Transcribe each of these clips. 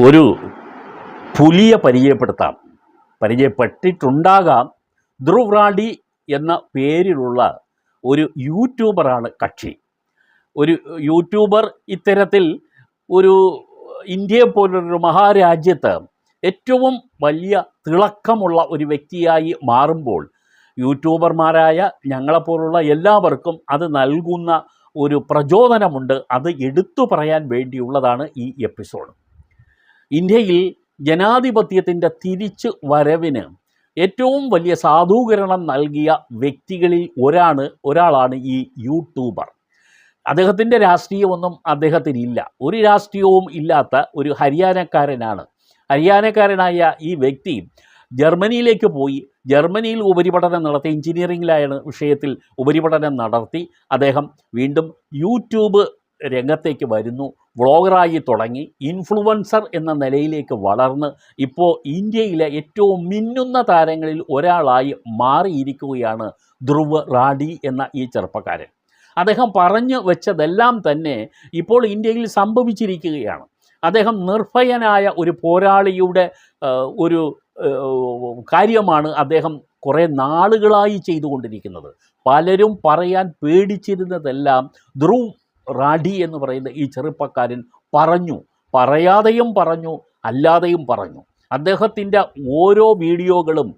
ഒരു പുലിയെ പരിചയപ്പെട്ടിട്ടുണ്ടാകാം. ധ്രുവ് റാഡി എന്ന പേരിലുള്ള ഒരു യൂട്യൂബറാണ് കക്ഷി. ഒരു യൂട്യൂബർ ഇത്തരത്തിൽ ഒരു ഇന്ത്യയെ പോലൊരു മഹാരാജ്യത്ത് ഏറ്റവും വലിയ തിളക്കമുള്ള ഒരു വ്യക്തിയായി മാറുമ്പോൾ യൂട്യൂബർമാരായ ഞങ്ങളെപ്പോലുള്ള എല്ലാവർക്കും അത് നൽകുന്ന ഒരു പ്രചോദനമുണ്ട്. അത് എടുത്തു പറയാൻ വേണ്ടിയുള്ളതാണ് ഈ എപ്പിസോഡ്. ഇന്ത്യയിൽ ജനാധിപത്യത്തിൻ്റെ തിരിച്ചു വരവിന് ഏറ്റവും വലിയ സാധൂകരണം നൽകിയ വ്യക്തികളിൽ ഒരാളാണ് ഈ യൂട്യൂബർ. അദ്ദേഹത്തിൻ്റെ രാഷ്ട്രീയമൊന്നും അദ്ദേഹത്തിനില്ല. ഒരു രാഷ്ട്രീയവും ഇല്ലാത്ത ഒരു ഹരിയാനക്കാരനാണ്. ഹരിയാനക്കാരനായ ഈ വ്യക്തി ജർമ്മനിയിലേക്ക് പോയി. ജർമ്മനിയിൽ ഉപരിപഠനം നടത്തി. എഞ്ചിനീയറിംഗിലായാണ് വിഷയത്തിൽ ഉപരിപഠനം നടത്തി. അദ്ദേഹം വീണ്ടും യൂട്യൂബ് രംഗത്തേക്ക് വരുന്നു. വ്ളോഗറായി തുടങ്ങി ഇൻഫ്ലുവൻസർ എന്ന നിലയിലേക്ക് വളർന്ന് ഇപ്പോൾ ഇന്ത്യയിലെ ഏറ്റവും മിന്നുന്ന താരങ്ങളിൽ ഒരാളായി മാറിയിരിക്കുകയാണ് ധ്രുവ് റാഡി എന്ന ഈ ചെറുപ്പക്കാരൻ. അദ്ദേഹം പറഞ്ഞു വെച്ചതെല്ലാം തന്നെ ഇപ്പോൾ ഇന്ത്യയിൽ സംഭവിച്ചിരിക്കുകയാണ്. അദ്ദേഹം നിർഭയനായ ഒരു പോരാളിയുടെ ഒരു കാര്യമാണ് അദ്ദേഹം കുറേ നാളുകളായി ചെയ്തുകൊണ്ടിരിക്കുന്നത്. പലരും പറയാൻ പേടിച്ചിരുന്നതെല്ലാം ധ്രുവ് റാഡി എന്ന് പറയുന്ന ഈ ചെറുപ്പക്കാരൻ പറഞ്ഞു. പറയാതെയും പറഞ്ഞു, അല്ലാതെയും പറഞ്ഞു. അദ്ദേഹത്തിൻ്റെ ഓരോ വീഡിയോകളും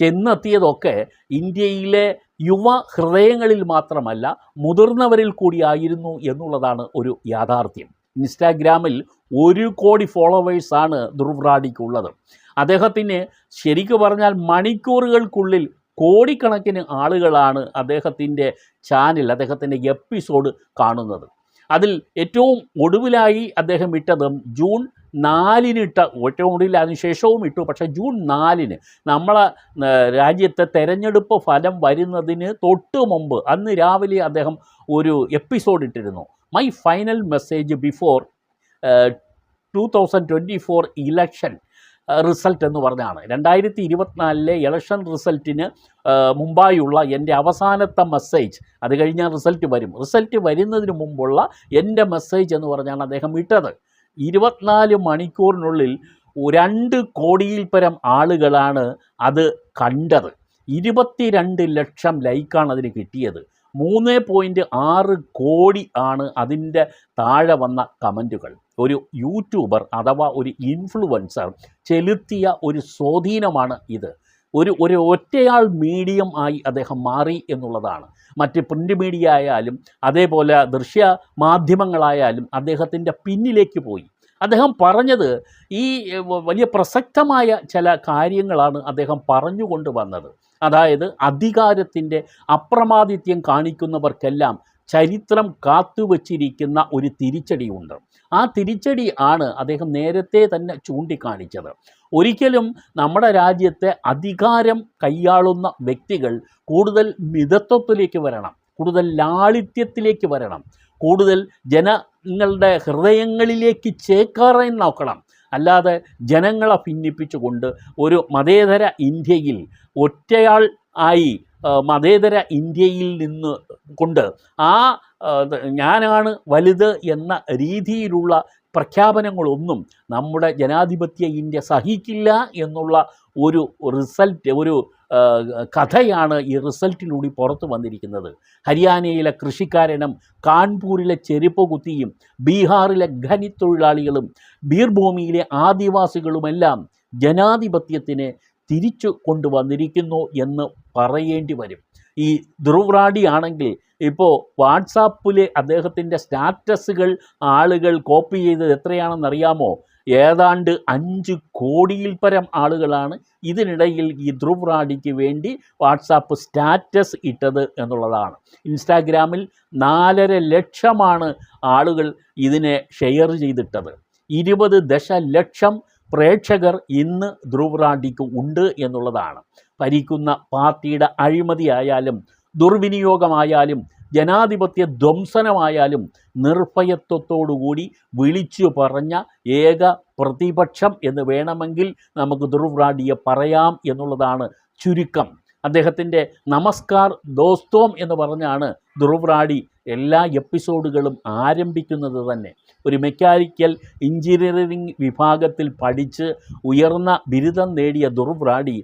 ചെന്നെത്തിയതൊക്കെ ഇന്ത്യയിലെ യുവ ഹൃദയങ്ങളിൽ മാത്രമല്ല മുതിർന്നവരിൽ കൂടിയായിരുന്നു എന്നുള്ളതാണ് ഒരു യാഥാർത്ഥ്യം. ഇൻസ്റ്റാഗ്രാമിൽ 1 കോടി ഫോളോവേഴ്സാണ് ധ്രുവ് റാഡിക്കുള്ളത്. അദ്ദേഹത്തിന് ശരിക്കു പറഞ്ഞാൽ മണിക്കൂറുകൾക്കുള്ളിൽ കോടിക്കണക്കിന് ആളുകളാണ് അദ്ദേഹത്തിൻ്റെ ചാനൽ, അദ്ദേഹത്തിൻ്റെ എപ്പിസോഡ് കാണുന്നത്. അതിൽ ഏറ്റവും ഒടുവിലായി അദ്ദേഹം ഇട്ടത് ജൂൺ 4-ന് ഇട്ട, ഏറ്റവും ഒടുവിൽ അതിനുശേഷവും ഇട്ടു. പക്ഷേ ജൂൺ 4-ന് നമ്മളെ രാജ്യത്തെ തെരഞ്ഞെടുപ്പ് ഫലം വരുന്നതിന് തൊട്ട് മുമ്പ് അന്ന് രാവിലെ അദ്ദേഹം ഒരു എപ്പിസോഡ് ഇട്ടിരുന്നു. My final message before 2024 election result എന്ന് പറഞ്ഞാണ്. 2024 ഇലക്ഷൻ റിസൾട്ടിന് മുമ്പായുള്ള എൻ്റെ അവസാനത്തെ മെസ്സേജ്. അത് കഴിഞ്ഞാൽ റിസൾട്ട് വരും. റിസൾട്ട് വരുന്നതിന് മുമ്പുള്ള എൻ്റെ മെസ്സേജ് എന്ന് പറഞ്ഞാണ് അദ്ദേഹം ഇട്ടത്. 24 മണിക്കൂറിനുള്ളിൽ 2 കോടിയിൽ പരം ആളുകളാണ് അത് കണ്ടത്. 22 ലക്ഷം ലൈക്കാണ് അതിന് കിട്ടിയത്. 3.6 കോടി ആണ് അതിൻ്റെ താഴെ വന്ന കമൻറ്റുകൾ. ഒരു യൂട്യൂബർ അഥവാ ഒരു ഇൻഫ്ലുവൻസർ ചെലുത്തിയ ഒരു സ്വാധീനമാണ് ഇത്. ഒരു ഒറ്റയാൾ മീഡിയം ആയി അദ്ദേഹം മാറി എന്നുള്ളതാണ്. മറ്റ് പ്രിൻ്റ് മീഡിയ ആയാലും അതേപോലെ ദൃശ്യ മാധ്യമങ്ങളായാലും അദ്ദേഹത്തിൻ്റെ പിന്നിലേക്ക് പോയി. അദ്ദേഹം പറഞ്ഞത് ഈ വലിയ പ്രസക്തമായ ചില കാര്യങ്ങളാണ് അദ്ദേഹം പറഞ്ഞുകൊണ്ട് വന്നത്. അതായത് അധികാരത്തിൻ്റെ അപ്രമാദിത്യം കാണിക്കുന്നവർക്കെല്ലാം ചരിത്രം കാത്തുവച്ചിരിക്കുന്ന ഒരു തിരിച്ചടിയുണ്ട്. ആ തിരിച്ചടി ആണ് അദ്ദേഹം നേരത്തെ തന്നെ ചൂണ്ടിക്കാണിച്ചത്. ഒരിക്കലും നമ്മുടെ രാജ്യത്തെ അധികാരം കൈയാളുന്ന വ്യക്തികൾ കൂടുതൽ മിതത്വത്തിലേക്ക് വരണം, കൂടുതൽ ലാളിത്യത്തിലേക്ക് വരണം, കൂടുതൽ ജനങ്ങളുടെ ഹൃദയങ്ങളിലേക്ക് ചേക്കേറാൻ നോക്കണം. അല്ലാതെ ജനങ്ങളെ ഭിന്നിപ്പിച്ചുകൊണ്ട് ഒരു മതേതര ഇന്ത്യയിൽ ഒറ്റയാൾ ആയി മതേതര ഇന്ത്യയിൽ നിന്ന് കൊണ്ട് ഞാനാണ് വലുത് എന്ന രീതിയിലുള്ള പ്രഖ്യാപനങ്ങളൊന്നും നമ്മുടെ ജനാധിപത്യ ഇന്ത്യ സഹിക്കില്ല എന്നുള്ള ഒരു കഥയാണ് ഈ റിസൾട്ടിലൂടെ പുറത്തു വന്നിരിക്കുന്നത്. ഹരിയാനയിലെ കൃഷിക്കാരനും കാൺപൂരിലെ ചെരുപ്പ് കുത്തിയും ബീഹാറിലെ ഖനിത്തൊഴിലാളികളും ബീർഭൂമിയിലെ ആദിവാസികളുമെല്ലാം ജനാധിപത്യത്തിനെ തിരിച്ചു കൊണ്ടുവന്നിരിക്കുന്നു എന്ന് പറയേണ്ടി വരും. ഈ ധ്രുവ് റാഡി ആണെങ്കിൽ ഇപ്പോൾ വാട്സാപ്പിലെ അദ്ദേഹത്തിൻ്റെ സ്റ്റാറ്റസുകൾ ആളുകൾ കോപ്പി ചെയ്തത് എത്രയാണെന്നറിയാമോ? ഏതാണ്ട് 5 കോടിയിൽ പരം ആളുകളാണ് ഇതിനിടയിൽ ഈ ധ്രുവ് റാഡിക്ക് വേണ്ടി വാട്സാപ്പ് സ്റ്റാറ്റസ് ഇട്ടത് എന്നുള്ളതാണ്. ഇൻസ്റ്റാഗ്രാമിൽ 4.5 ലക്ഷമാണ് ആളുകൾ ഇതിനെ ഷെയർ ചെയ്തിട്ടത്. 20 ദശലക്ഷം പ്രേക്ഷകർ ഇന്ന് ധ്രുവ് റാഡിക്ക് ഉണ്ട് എന്നുള്ളതാണ്. ഭരിക്കുന്ന പാർട്ടിയുടെ അഴിമതിയായാലും ദുർവിനിയോഗമായാലും ജനാധിപത്യ ധ്വംസനമായാലും നിർഭയത്വത്തോടുകൂടി വിളിച്ചു പറഞ്ഞ ഏക പ്രതിപക്ഷം എന്ന് വേണമെങ്കിൽ നമുക്ക് ധ്രുവ് റാഡിയെ പറയാം എന്നുള്ളതാണ് ചുരുക്കം. അദ്ദേഹത്തിൻ്റെ നമസ്കാർ ദോസ്തോം എന്ന് പറഞ്ഞാണ് ധ്രുവ് റാഡി എല്ലാ എപ്പിസോഡുകളും ആരംഭിക്കുന്നത് തന്നെ. ഒരു മെക്കാനിക്കൽ എഞ്ചിനീയറിംഗ് വിഭാഗത്തിൽ പഠിച്ച് ഉയർന്ന ബിരുദം നേടിയ ധ്രുവ് റാഡി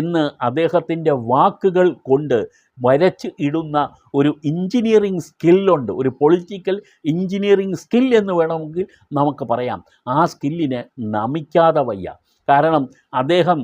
ഇന്ന് അദ്ദേഹത്തിൻ്റെ വാക്കുകൾ കൊണ്ട് വരച്ച് ഇടുന്ന ഒരു എഞ്ചിനീയറിംഗ് സ്കില്ലുണ്ട്, ഒരു പൊളിറ്റിക്കൽ എഞ്ചിനീയറിംഗ് സ്കിൽ എന്ന് വേണമെങ്കിൽ നമുക്ക് പറയാം. ആ സ്കില്ലിനെ നമിക്കാതെ വയ്യ. കാരണം അദ്ദേഹം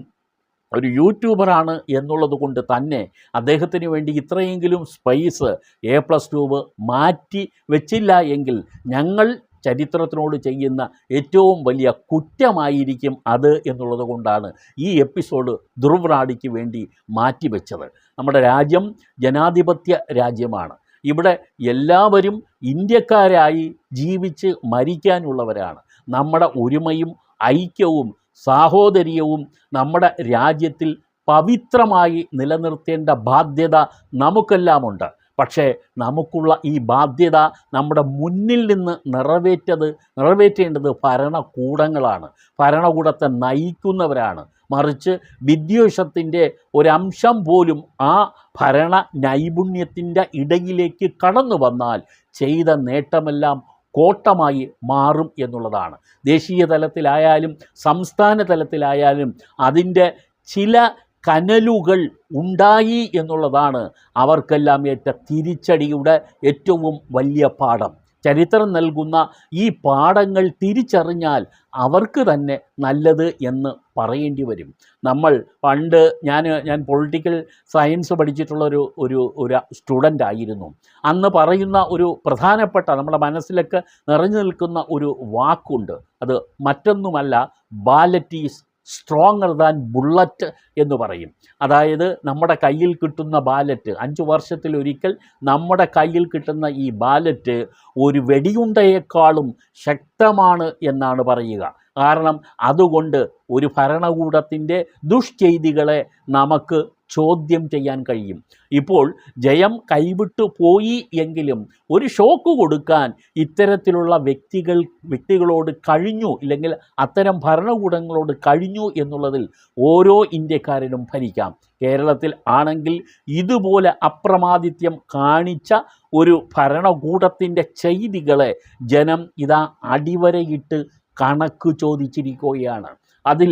ഒരു യൂട്യൂബറാണ് എന്നുള്ളത് കൊണ്ട് തന്നെ അദ്ദേഹത്തിന് വേണ്ടി ഇത്രയെങ്കിലും സ്പേസ് A+2 മാറ്റി വെച്ചില്ല എങ്കിൽ ഞങ്ങൾ ചരിത്രത്തിനോട് ചെയ്യുന്ന ഏറ്റവും വലിയ കുറ്റമായിരിക്കും അത് എന്നുള്ളത് കൊണ്ടാണ് ഈ എപ്പിസോഡ് ധ്രുവ് റാഡിക്ക് വേണ്ടി മാറ്റിവെച്ചത്. നമ്മുടെ രാജ്യം ജനാധിപത്യ രാജ്യമാണ്. ഇവിടെ എല്ലാവരും ഇന്ത്യക്കാരായി ജീവിച്ച് മരിക്കാനുള്ളവരാണ്. നമ്മുടെ ഒരുമയും ഐക്യവും സാഹോദര്യവും നമ്മുടെ രാജ്യത്തിൽ പവിത്രമായി നിലനിർത്തേണ്ട ബാധ്യത നമുക്കെല്ലാമുണ്ട്. പക്ഷേ നമുക്കുള്ള ഈ ബാധ്യത നമ്മുടെ മുന്നിൽ നിന്ന് നിറവേറ്റേണ്ടത് ഭരണകൂടങ്ങളാണ്, ഭരണകൂടത്തെ നയിക്കുന്നവരാണ്. മറിച്ച് വിദ്വേഷത്തിൻ്റെ ഒരംശം പോലും ആ ഭരണ നൈപുണ്യത്തിൻ്റെ ഇടയിലേക്ക് കടന്നു വന്നാൽ ചെയ്ത നേട്ടമെല്ലാം കോട്ടമായി മാറും എന്നുള്ളതാണ്. ദേശീയ തലത്തിലായാലും സംസ്ഥാന തലത്തിലായാലും അതിൻ്റെ ചില കനലുകൾ ഉണ്ടായി എന്നുള്ളതാണ് അവർക്കെല്ലാം ഏറ്റ തിരിച്ചടിയുടെ ഏറ്റവും വലിയ പാഠം. ചരിത്രം നൽകുന്ന ഈ പാഠങ്ങൾ തിരിച്ചറിഞ്ഞാൽ അവർക്ക് തന്നെ നല്ലത് എന്ന് പറയേണ്ടി വരും. നമ്മൾ പണ്ട് ഞാൻ പൊളിറ്റിക്കൽ സയൻസ് പഠിച്ചിട്ടുള്ള ഒരു സ്റ്റുഡൻ്റ് ആയിരുന്നു. അന്ന് പറയുന്ന ഒരു പ്രധാനപ്പെട്ട നമ്മുടെ മനസ്സിലൊക്കെ നിറഞ്ഞു നിൽക്കുന്ന ഒരു വാക്കുണ്ട്. അത് മറ്റൊന്നുമല്ല, ballot is stronger than bullet എന്ന് പറയും. അതായത് നമ്മുടെ കയ്യിൽ കിട്ടുന്ന ബാലറ്റ്, 5 വർഷത്തിലൊരിക്കൽ നമ്മുടെ കയ്യിൽ കിട്ടുന്ന ഈ ബാലറ്റ് ഒരു വെടിയുണ്ടയേക്കാളും ശക്തമാണ് എന്നാണ് പറയുക. കാരണം അതുകൊണ്ട് ഒരു ഭരണകൂടത്തിൻ്റെ ദുഷ്ചെയ്തികളെ നമുക്ക് ചോദ്യം ചെയ്യാൻ കഴിയും. ഇപ്പോൾ ജയം പോയി എങ്കിലും ഒരു ഷോക്ക് കൊടുക്കാൻ ഇത്തരത്തിലുള്ള വ്യക്തികളോട് കഴിഞ്ഞു, ഇല്ലെങ്കിൽ അത്തരം ഭരണകൂടങ്ങളോട് കഴിഞ്ഞു എന്നുള്ളതിൽ ഓരോ ഇന്ത്യക്കാരനും ഭരിക്കാം. കേരളത്തിൽ ആണെങ്കിൽ ഇതുപോലെ അപ്രമാദിത്യം കാണിച്ച ഒരു ഭരണകൂടത്തിൻ്റെ ചെയ്തികളെ ജനം ഇതാ അടിവരയിട്ട് കണക്ക് ചോദിച്ചിരിക്കുകയാണ്. അതിൽ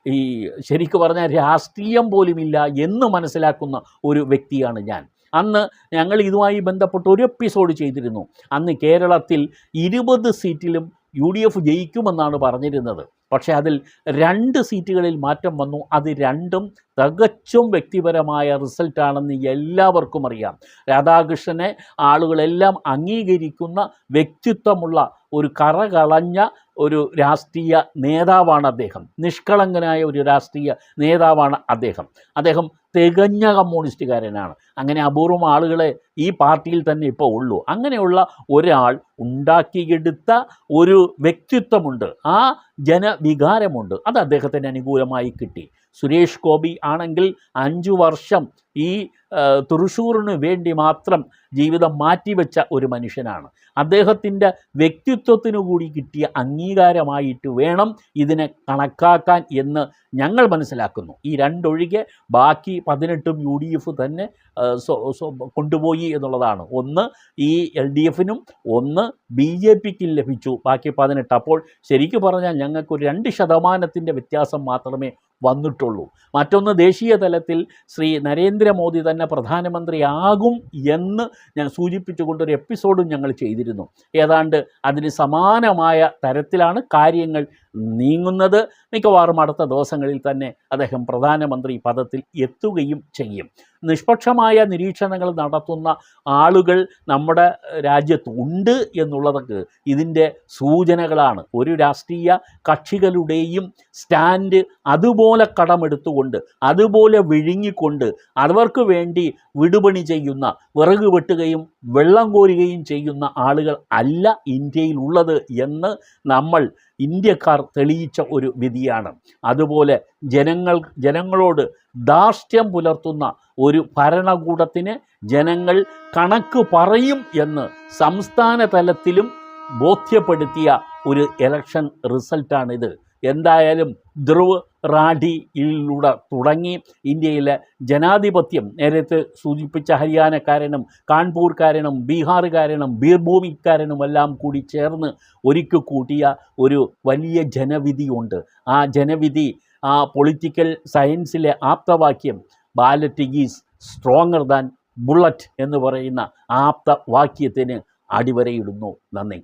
ഈ ശരിക്കു പറഞ്ഞാൽ രാഷ്ട്രീയം പോലുമില്ല എന്ന് മനസ്സിലാക്കുന്ന ഒരു വ്യക്തിയാണ് ഞാൻ. അന്ന് ഞങ്ങൾ ഇതുമായി ബന്ധപ്പെട്ട് ഒരു എപ്പിസോഡ് ചെയ്തിരുന്നു. അന്ന് കേരളത്തിൽ 20 സീറ്റിലും UDF ജയിക്കുമെന്നാണ് പറഞ്ഞിരുന്നത്. പക്ഷേ അതിൽ 2 സീറ്റുകളിൽ മാറ്റം വന്നു. അത് രണ്ടും തികച്ചും വ്യക്തിപരമായ റിസൾട്ടാണെന്ന് എല്ലാവർക്കും അറിയാം. രാധാകൃഷ്ണനെ ആളുകളെല്ലാം അംഗീകരിക്കുന്ന വ്യക്തിത്വമുള്ള ഒരു കറകളഞ്ഞ ഒരു രാഷ്ട്രീയ നേതാവാണ് അദ്ദേഹം. നിഷ്കളങ്കനായ ഒരു രാഷ്ട്രീയ നേതാവാണ് അദ്ദേഹം. തികഞ്ഞ കമ്മ്യൂണിസ്റ്റുകാരനാണ്. അങ്ങനെ അപൂർവം ആളുകളെ ഈ പാർട്ടിയിൽ തന്നെ ഇപ്പോൾ ഉള്ളൂ. അങ്ങനെയുള്ള ഒരാൾ ഉണ്ടാക്കിയെടുത്ത ഒരു വ്യക്തിത്വമുണ്ട്, ആ ജനവികാരമുണ്ട്. അത് അദ്ദേഹത്തിന് അനുകൂലമായി കിട്ടി. സുരേഷ് ഗോപി ആണെങ്കിൽ 5 വർഷം ഈ തൃശ്ശൂരിന് വേണ്ടി മാത്രം ജീവിതം മാറ്റിവെച്ച ഒരു മനുഷ്യനാണ്. അദ്ദേഹത്തിൻ്റെ വ്യക്തിത്വത്തിനു കൂടി കിട്ടിയ അംഗീകാരമായിട്ട് വേണം ഇതിനെ കണക്കാക്കാൻ എന്ന് ഞങ്ങൾ മനസ്സിലാക്കുന്നു. ഈ 2 ഒഴികെ ബാക്കി 18ഉം UDF തന്നെ കൊണ്ടുപോയി എന്നുള്ളതാണ്. ഒന്ന് ഈ LDFനും ഒന്ന് BJPക്കും ലഭിച്ചു, ബാക്കി 18. അപ്പോൾ ശരിക്കും പറഞ്ഞാൽ ഞങ്ങൾക്ക് ഒരു 2% വ്യത്യാസം മാത്രമേ വന്നിട്ടുള്ളൂ. മറ്റൊന്ന്, ദേശീയ തലത്തിൽ ശ്രീ നരേന്ദ്രമോദി തന്നെ പ്രധാനമന്ത്രിയാകും എന്ന് ഞാൻ സൂചിപ്പിച്ചുകൊണ്ടൊരു എപ്പിസോഡും ഞങ്ങൾ ചെയ്തിരുന്നു. ഏതാണ്ട് അതിന് സമാനമായ തരത്തിലാണ് കാര്യങ്ങൾ നീങ്ങുന്നത്. മിക്കവാറും അടുത്ത ദിവസങ്ങളിൽ തന്നെ അദ്ദേഹം പ്രധാനമന്ത്രി പദത്തിൽ എത്തുകയും ചെയ്യും. നിഷ്പക്ഷമായ നിരീക്ഷണങ്ങൾ നടത്തുന്ന ആളുകൾ നമ്മുടെ രാജ്യത്ത് ഉണ്ട് എന്നുള്ളതൊക്കെ ഇതിൻ്റെ സൂചനകളാണ്. ഒരു രാഷ്ട്രീയ കക്ഷികളുടെയും സ്റ്റാൻഡ് അതുപോലെ കടമെടുത്തുകൊണ്ട്, അതുപോലെ വിഴുങ്ങിക്കൊണ്ട് അവർക്ക് വേണ്ടി വിടുപണി ചെയ്യുന്ന, വിറക് വെട്ടുകയും വെള്ളം കോരുകയും ചെയ്യുന്ന ആളുകൾ അല്ല ഇന്ത്യയിലുള്ളത് എന്ന് നമ്മൾ ഇന്ത്യക്കാർ തെളിയിച്ച ഒരു വിധിയാണ്. അതുപോലെ ജനങ്ങളോട് ധാർഷ്ട്യം പുലർത്തുന്ന ഒരു ഭരണകൂടത്തിന് ജനങ്ങൾ കണക്ക് പറയും എന്ന് സംസ്ഥാന തലത്തിലും ബോധ്യപ്പെടുത്തിയ ഒരു ഇലക്ഷൻ റിസൾട്ടാണിത് എന്തായാലും ധ്രുവ് റാഠിയിലൂടെ തുടങ്ങി ഇന്ത്യയിലെ ജനാധിപത്യം നേരത്തെ സൂചിപ്പിച്ച ഹരിയാനക്കാരനും കാൺപൂർക്കാരനും ബീഹാറുകാരനും ബീർഭൂമിക്കാരനും എല്ലാം കൂടി ചേർന്ന് ഒരുക്കി കൂട്ടിയ ഒരു വലിയ ജനവിധിയുണ്ട്. ആ ജനവിധി, ആ പൊളിറ്റിക്കൽ സയൻസിലെ ആപ്തവാക്യം ballot is stronger than bullet എന്ന് പറയുന്ന ആപ്തവാക്യത്തിന് അടിവരയിടുന്നു. നന്ദി.